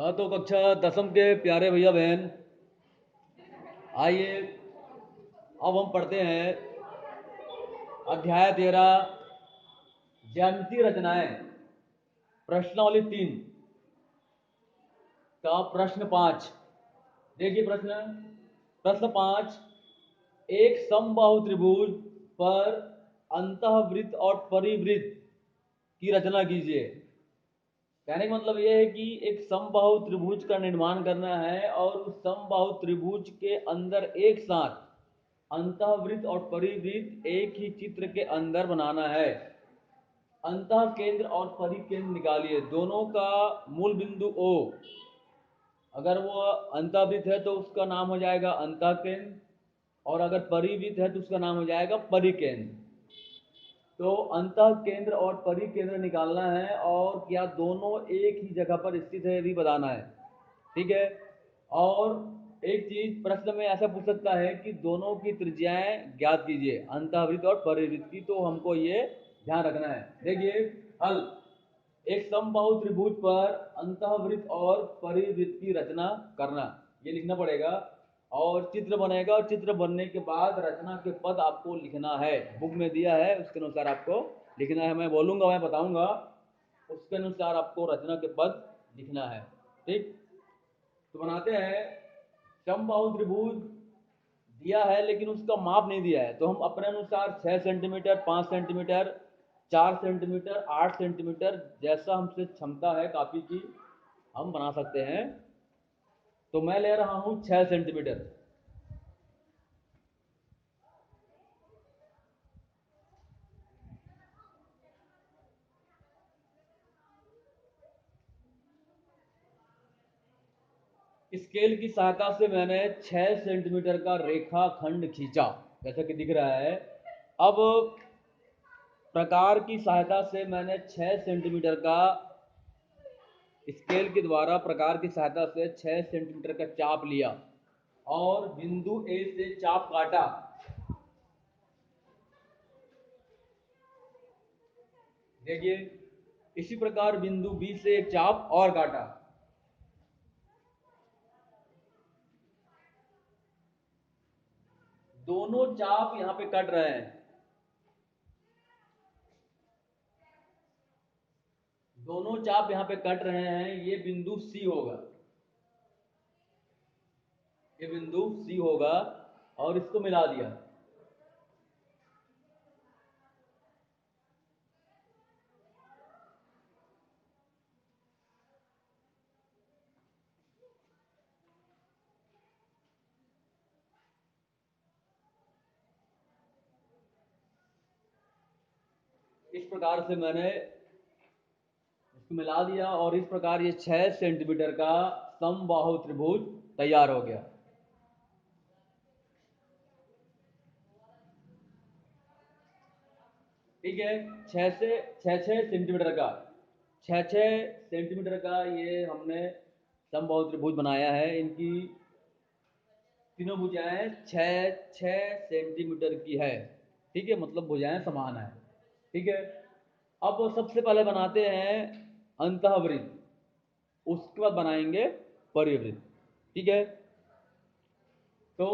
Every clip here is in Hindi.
हाँ, तो कक्षा 10वीं के प्यारे भैया बहन, आइए अब हम पढ़ते हैं अध्याय 13 ज्यामितीय रचनाएं, प्रश्नावली 3 का प्रश्न 5। देखिए प्रश्न 5, एक समबाहु त्रिभुज पर अंतःवृत्त और परिवृत्त की रचना कीजिए। कहने का मतलब यह है कि एक समबाहु त्रिभुज का निर्माण करना है और उस समबाहु त्रिभुज के अंदर एक साथ अंतःवृत्त और परिवृत्त एक ही चित्र के अंदर बनाना है। अंतः केंद्र और परिकेंद्र निकालिए। दोनों का मूल बिंदु O, अगर वो अंतःवृत्त है तो उसका नाम हो जाएगा अंतः केंद्र, और अगर परिवृत्त है तो उसका नाम हो जाएगा परिकेंद्र। तो अंतः केंद्र और परिकेंद्र निकालना है, और क्या दोनों एक ही जगह पर स्थित है भी बताना है। ठीक है। और एक चीज प्रश्न में ऐसा पूछ सकता है कि दोनों की त्रिज्याएं ज्ञात कीजिए, अंतःवृत्त और परिवृत्त की, तो हमको ये ध्यान रखना है। देखिए हल, एक समबाहु त्रिभुज पर अंतःवृत्त और परिवृत्त की रचना करना, ये लिखना पड़ेगा। और चित्र बनेगा, और चित्र बनने के बाद रचना के पद आपको लिखना है। बुक में दिया है, उसके अनुसार आपको लिखना है। मैं बोलूंगा, मैं बताऊंगा, उसके अनुसार आपको रचना के पद लिखना है। ठीक, तो बनाते हैं। समबाहु त्रिभुज दिया है लेकिन उसका माप नहीं दिया है, तो हम अपने अनुसार 6 सेंटीमीटर, 5 सेंटीमीटर, 4 सेंटीमीटर, 8 सेंटीमीटर, जैसा हमसे क्षमता है कापी की, हम बना सकते हैं। तो मैं ले रहा हूं 6 सेंटीमीटर। स्केल की सहायता से मैंने 6 सेंटीमीटर का रेखाखंड खींचा, जैसा कि दिख रहा है। अब प्रकार की सहायता से मैंने 6 सेंटीमीटर का, स्केल के द्वारा प्रकार की सहायता से 6 सेंटीमीटर का चाप लिया और बिंदु ए से चाप काटा। देखिए इसी प्रकार बिंदु बी से एक चाप और काटा। दोनों चाप यहां पे कट रहे हैं, दोनों चाप यहां पे कट रहे हैं। ये बिंदु सी होगा, ये बिंदु सी होगा, और इसको मिला दिया। इस प्रकार से मैंने इसको मिला दिया, और इस प्रकार ये 6 सेंटीमीटर का समबाहु त्रिभुज तैयार हो गया। ठीक है, 6 सेंटीमीटर का, 6 सेंटीमीटर का ये हमने समबाहु त्रिभुज बनाया है। इनकी तीनों भुजाएं 6 6 सेंटीमीटर की है। ठीक है, मतलब भुजाएं समान है। ठीक है, अब सबसे पहले बनाते हैं अंतःवृत्त, उसके बाद बनाएंगे परिवृत्त। ठीक है, तो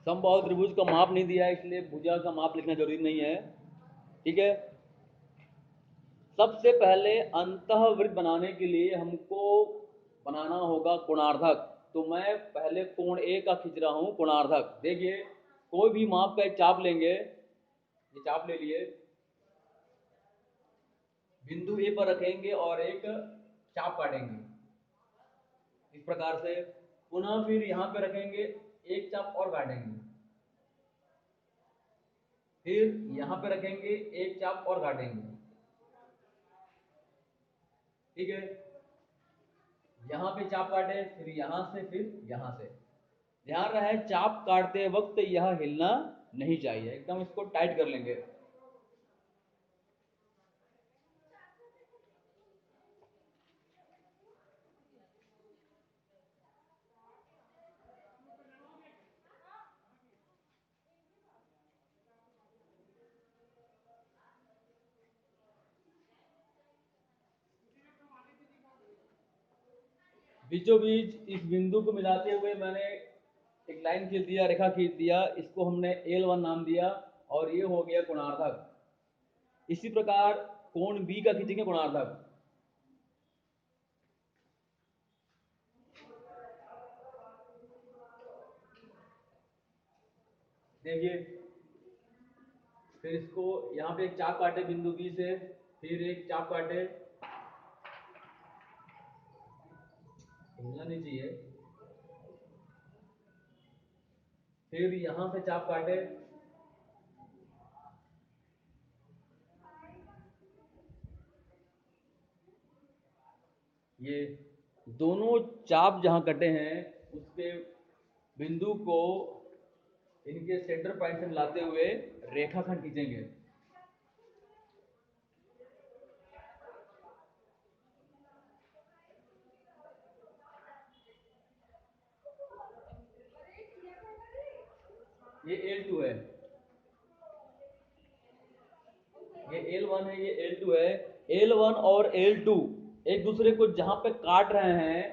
समबाहु त्रिभुज का माप नहीं दिया है, इसलिए भुजा का माप लिखना जरूरी नहीं है। ठीक है, सबसे पहले अंतःवृत्त बनाने के लिए हमको बनाना होगा कोणार्धक। तो मैं पहले कोण ए का खींच रहा हूं, कोणार्धक। देखिए कोई भी माप का एक चाप लेंगे, ये चाप ले लिए, बिंदु ए पर रखेंगे और एक चाप काटेंगे इस प्रकार से। पुनः फिर यहां पे रखेंगे, एक चाप और काटेंगे, फिर यहां पे रखेंगे, एक चाप और काटेंगे। ठीक है, यहां पे चाप काटे, फिर यहां से, फिर यहां से। ध्यान रहे चाप काटते वक्त यह हिलना नहीं चाहिए, एकदम इसको टाइट कर लेंगे। बीचों बीच इस बिंदु को मिलाते हुए मैंने एक लाइन खींच दिया, रेखा खींच दिया, इसको हमने L1 नाम दिया और ये हो गया कोणार्धक। इसी प्रकार कोण बी का खींचेंगे कोणार्धक। देखिए, फिर इसको यहाँ पे एक चाप काटे बिंदु बी से, फिर एक चाप काटे, हिलना नहीं चाहिए, फिर यहाँ से चाप काटे, ये दोनों चाप जहाँ कटे हैं उसके बिंदु को इनके सेंटर पॉइंट से मिलाते हुए रेखाखंड खींचेंगे। ये L2 है, ये L1 है, ये L2 है। L1 और L2 एक दूसरे को जहां पे काट रहे हैं,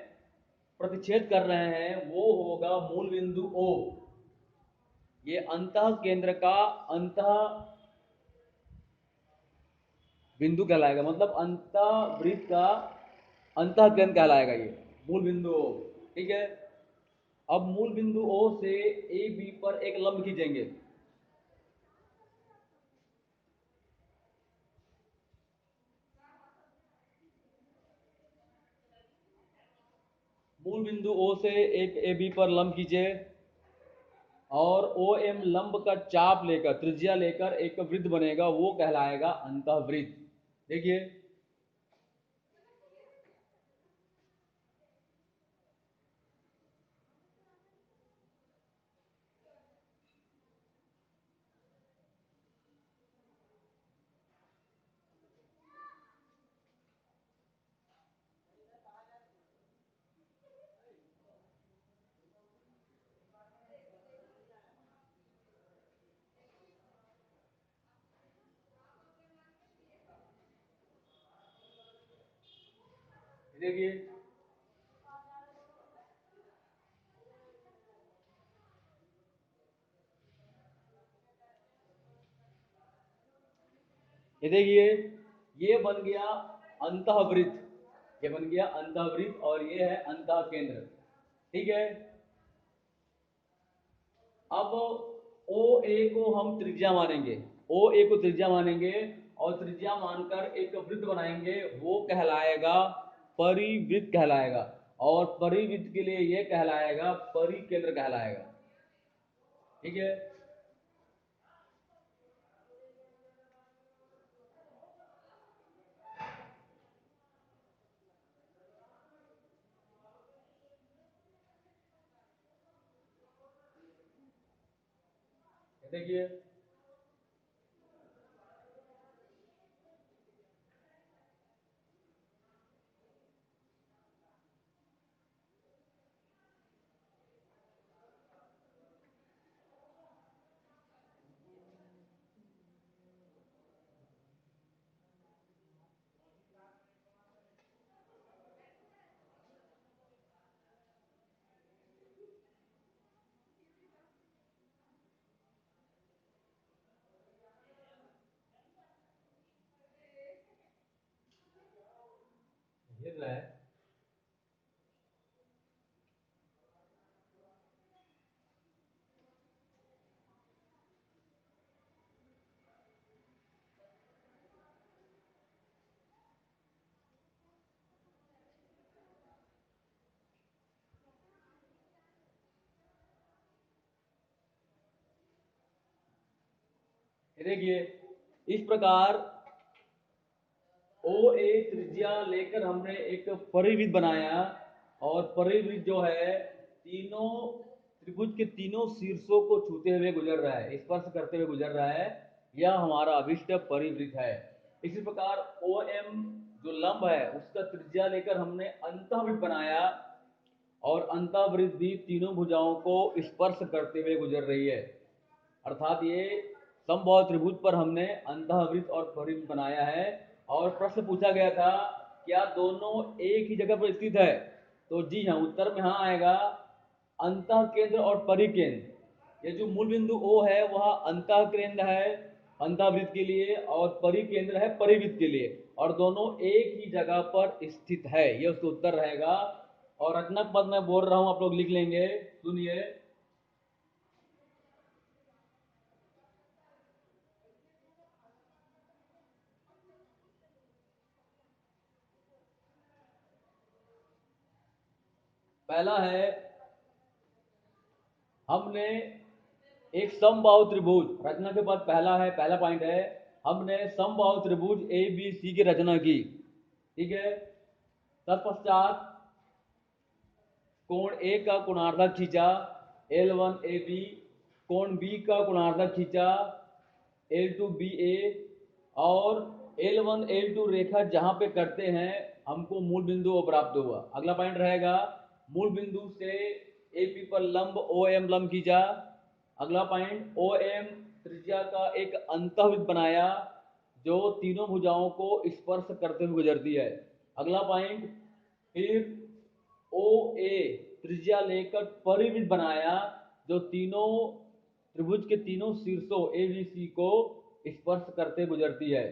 प्रतिच्छेद कर रहे हैं, वो होगा मूल बिंदु O। ये अंतः केंद्र का अंतः बिंदु कहलाएगा, मतलब अंतः वृत्त का अंतः केंद्र कहलाएगा ये मूल बिंदु O। ठीक है, अब मूल बिंदु O से ए बी पर एक लंब खींचेंगे। मूल बिंदु O से एक ए बी पर लंब खींचे और ओ एम लंब का चाप लेकर, त्रिज्या लेकर एक वृत्त बनेगा, वो कहलाएगा अंतःवृत्त। देखिए, देखिए, ये देखिए, ये बन गया अंतःवृत्त, ये बन गया अंतःवृत्त और ये है अंतः केंद्र। ठीक है, अब ओ ए को हम त्रिज्या मानेंगे, ओ ए को त्रिज्या मानेंगे और त्रिज्या मानकर एक वृत्त बनाएंगे, वो कहलाएगा परिवृत्त कहलाएगा। और परिवृत्त के लिए ये कहलाएगा परिकेंद्र कहलाएगा। ठीक है, देखिए, हिल रहा है। देखिए, इस प्रकार ओ ए त्रिज्या लेकर हमने एक परिवृत्त बनाया और परिवृत्त जो है तीनों त्रिभुज के तीनों शीर्षों को छूते हुए गुजर रहा है, स्पर्श करते हुए गुजर रहा है। यह हमारा अभिष्ट परिवृत्त है। इसी प्रकार ओ एम जो लंब है उसका त्रिज्या लेकर हमने अंतःवृत्त बनाया और अंतःवृत्त भी तीनों भुजाओं को स्पर्श करते हुए गुजर रही है। अर्थात ये समबाहु त्रिभुज पर हमने अंतःवृत्त और परिवृत्त बनाया है। और प्रश्न पूछा गया था, क्या दोनों एक ही जगह पर स्थित है? तो जी हाँ, उत्तर में हाँ आएगा अंतः केंद्र और परिकेंद्र। ये जो मूल बिंदु O है वह अंतः केंद्र है अंतःवृत्त के लिए और परिकेंद्र है परिवृत्त के लिए, और दोनों एक ही जगह पर स्थित है, ये उसका उत्तर रहेगा। और रचनाक पद मैं बोल रहा हूं, आप लोग लिख लेंगे, सुनिए। पहला है, हमने एक समबाहु त्रिभुज, रचना के बाद पहला है, पहला पॉइंट है, हमने समबाहु त्रिभुज ए बी सी की रचना की। ठीक है, तत्पश्चात कोण ए का कोणार्धक खींचा, L1 AB, कोण बी का कोणार्धक खींचा, L2 BA, और L1 L2 रेखा जहां पे करते हैं हमको मूल बिंदु वो प्राप्त हुआ। अगला पॉइंट रहेगा, मूल बिंदु से AP पर लंब OM लंब खींचा। अगला पॉइंट, OM त्रिज्या का एक अंतःवृत्त बनाया जो तीनों भुजाओं को स्पर्श करते हुए गुजरती है। अगला पॉइंट, फिर OA त्रिज्या लेकर परिवृत्त बनाया जो तीनों त्रिभुज के तीनों शीर्षों ABC को स्पर्श करते गुजरती है।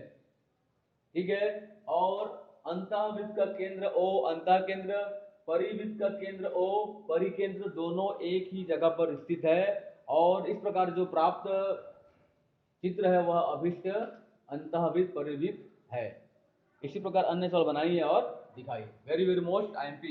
ठीक है, और अंतःवृत्त का केंद्र O, अंतः केंद्र, परिवृत्त का केंद्र O, परिकेंद्र, दोनों एक ही जगह पर स्थित है। और इस प्रकार जो प्राप्त चित्र है वह अभिष्ट अंतःवृत्त परिवृत्त है। इसी प्रकार अन्य सवाल बनाइए और दिखाइए। Very very most IMP।